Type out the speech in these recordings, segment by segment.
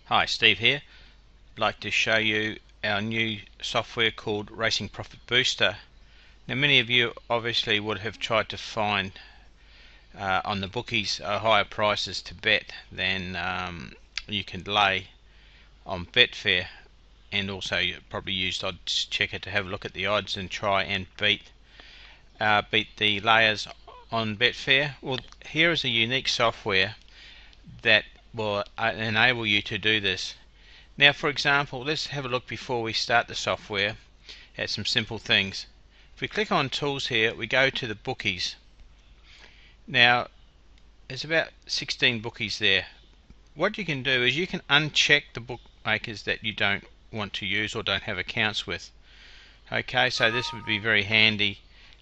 Hi, Steve here. I'd like to show you our new software called Racing Profit Booster. Now, many of you obviously would have tried to find on the bookies higher prices to bet than you can lay on Betfair, and also you probably used Odds Checker to have a look at the odds and try and beat the layers on Betfair. Well, here is a unique software that will enable you to do this. Now, for example, let's have a look before we start the software at some simple things. If we click on Tools here, we go to the bookies. Now, there's about 16 bookies there. What you can do is you can uncheck the bookmakers that you don't want to use or don't have accounts with. Okay, so this would be very handy.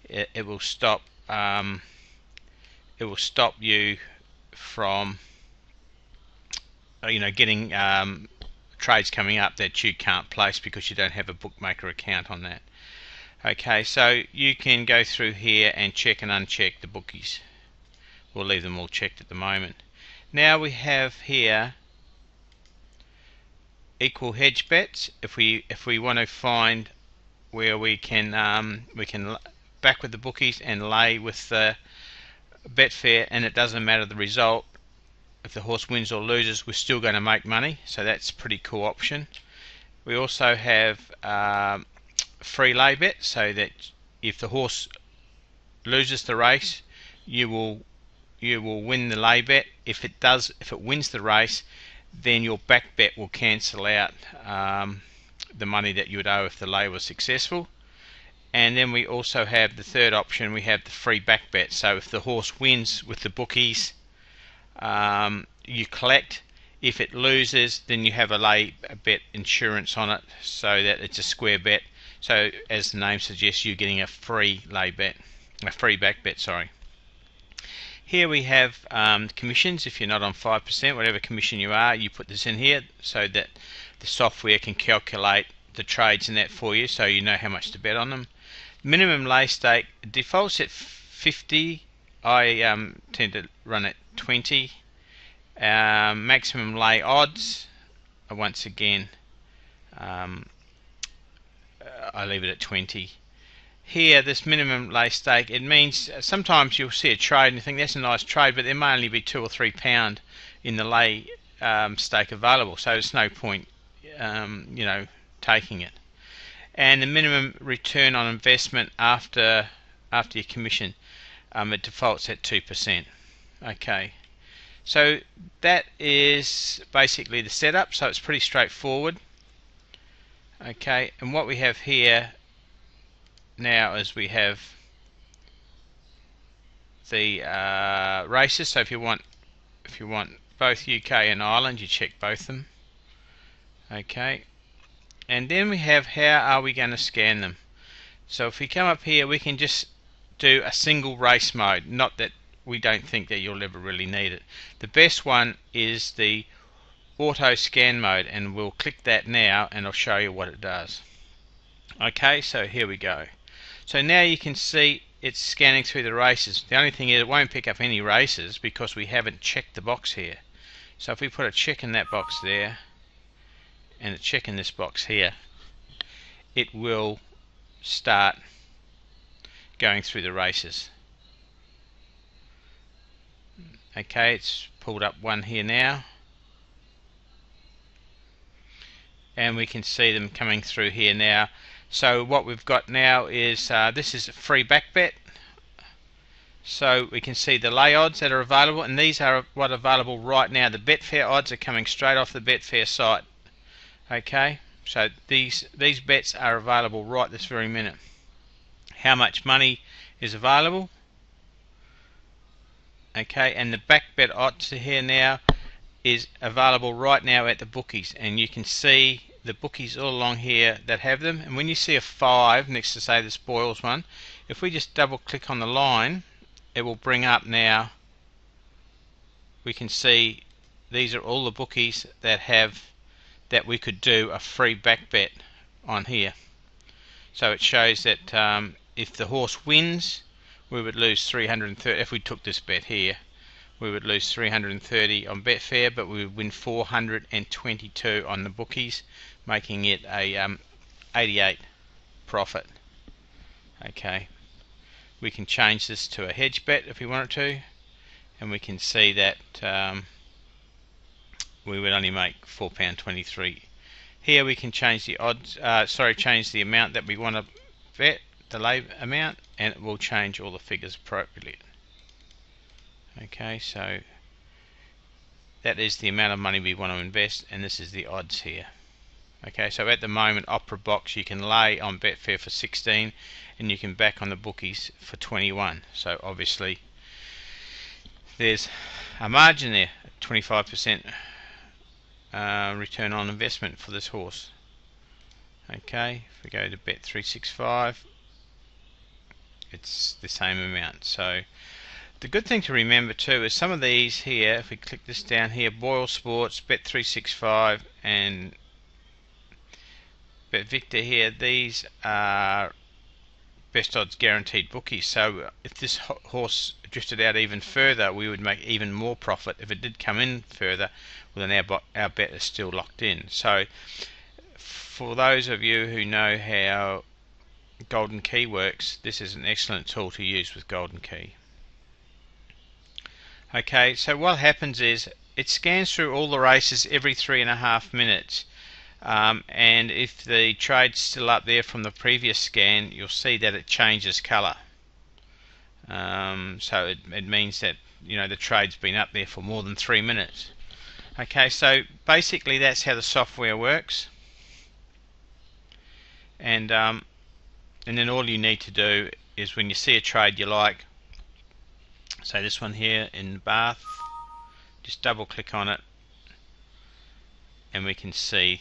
It will stop you from getting trades coming up that you can't place because you don't have a bookmaker account on that. Okay, so you can go through here and check and uncheck the bookies. We'll leave them all checked at the moment. Now we have here equal hedge bets. If we want to find where we can back with the bookies and lay with the Betfair, and it doesn't matter the result. If the horse wins or loses, we're still going to make money, so that's a pretty cool option. We also have free lay bet, so that if the horse loses the race, you will win the lay bet. If it wins the race, then your back bet will cancel out the money that you would owe if the lay was successful. And then we also have the third option. We have the free back bet. So if the horse wins with the bookies, you collect. If it loses, then you have a bet insurance on it, so that it's a square bet. So as the name suggests, you're getting a free back bet. Sorry. Here we have commissions. If you're not on 5%, whatever commission you are, you put this in here so that the software can calculate the trades in that for you, so you know how much to bet on them. Minimum lay stake defaults at 50. I tend to run at 20. Maximum lay odds, once again, I leave it at 20. Here, this minimum lay stake, it means sometimes you'll see a trade and you think that's a nice trade, but there may only be £2 or £3 in the lay stake available, so there's no point taking it. And the minimum return on investment after your commission, it defaults at 2%. Okay, so that is basically the setup, so it's pretty straightforward. Okay, and what we have here now is we have the races. So if you want both UK and Ireland, you check both of them. Okay, and then we have how are we going to scan them. So if we come up here, we can just do a single race mode. Not that we don't think that you'll ever really need it. The best one is the auto scan mode, and we'll click that now and I'll show you what it does. Okay, so here we go. So now you can see it's scanning through the races. The only thing is it won't pick up any races because we haven't checked the box here. So if we put a check in that box there and a check in this box here, it will start going through the races. Okay, it's pulled up one here now, and we can see them coming through here now. So what we've got now is this is a free back bet. So we can see the lay odds that are available, and these are what are available right now. The Betfair odds are coming straight off the Betfair site. Okay, so these bets are available right this very minute. How much money is available? Okay, and the back bet odds here now is available right now at the bookies, and you can see the bookies all along here that have them. And when you see a 5 next to, say, the spoils one, if we just double click on the line, it will bring up now. We can see these are all the bookies that we could do a free back bet on here. So it shows that if the horse wins, we would lose 330. If we took this bet here, we would lose 330 on Betfair, but we would win 422 on the bookies, making it a 88 profit. Okay, we can change this to a hedge bet if we wanted to, and we can see that we would only make £4.23. Here we can change the odds, change the amount that we want to bet, the lay amount, and it will change all the figures appropriately. Okay, so that is the amount of money we want to invest, and this is the odds here. Okay, so at the moment, Opera Box, you can lay on Betfair for 16, and you can back on the bookies for 21. So obviously, there's a margin there, 25% return on investment for this horse. Okay, if we go to Bet365, it's the same amount. So the good thing to remember too is some of these here, if we click this down here, Boyle Sports, Bet365 and BetVictor here, these are best odds guaranteed bookies. So if this horse drifted out even further, we would make even more profit. If it did come in further, well, then our bet is still locked in. So for those of you who know how Golden Key works, this is an excellent tool to use with Golden Key. Okay, so what happens is it scans through all the races every 3.5 minutes, and if the trade's still up there from the previous scan, you'll see that it changes colour. So it means that the trade's been up there for more than 3 minutes. Okay, so basically that's how the software works, and then all you need to do is when you see a trade you like, say this one here in Bath, just double click on it and we can see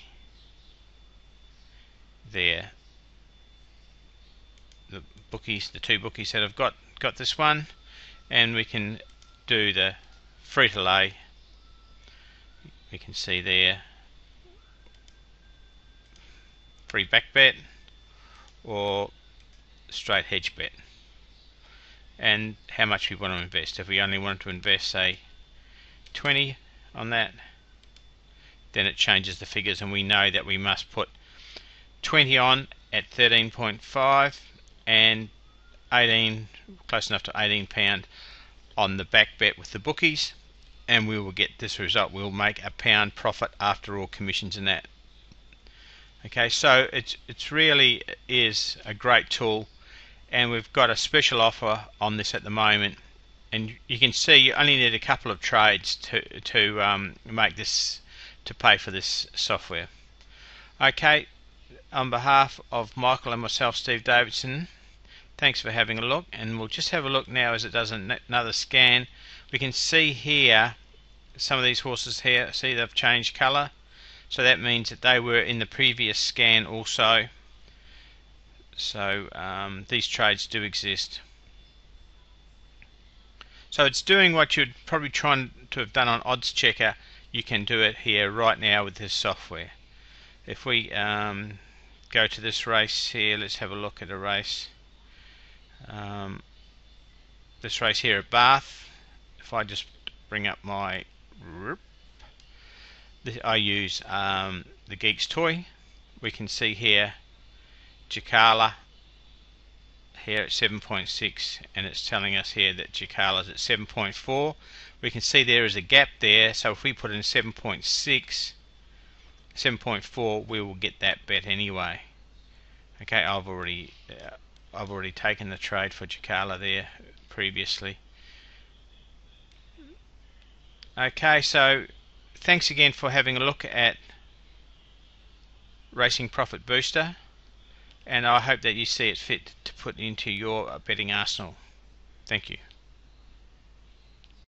there the bookies, the two bookies that have got this one, and we can do the free to lay. We can see there free back bet or straight hedge bet, and how much we want to invest. If we only want to invest say 20 on that, then it changes the figures and we know that we must put 20 on at 13.5 and 18, close enough to £18 on the back bet with the bookies, and we will get this result. We'll make £1 profit after all commissions and that. Okay, so it's really is a great tool, and we've got a special offer on this at the moment, and you can see you only need a couple of trades to make this, to pay for this software. Okay, on behalf of Michael and myself, Steve Davidson, thanks for having a look, and we'll just have a look now as it does another scan. We can see here some of these horses here, see they've changed colour, so that means that they were in the previous scan also. So these trades do exist. So it's doing what you'd probably try to have done on Odds Checker. You can do it here right now with this software. If we go to this race here, let's have a look at a race. This race here at Bath. If I just bring up my, I use the Geeks toy. We can see here Jacala here at 7.6, and it's telling us here that Jacala is at 7.4. We can see there is a gap there, so if we put in 7.6, 7.4, we will get that bet anyway. Okay, I've already taken the trade for Jacala there previously. Okay, so thanks again for having a look at Racing Profit Booster, and I hope that you see it fit to put into your betting arsenal. Thank you.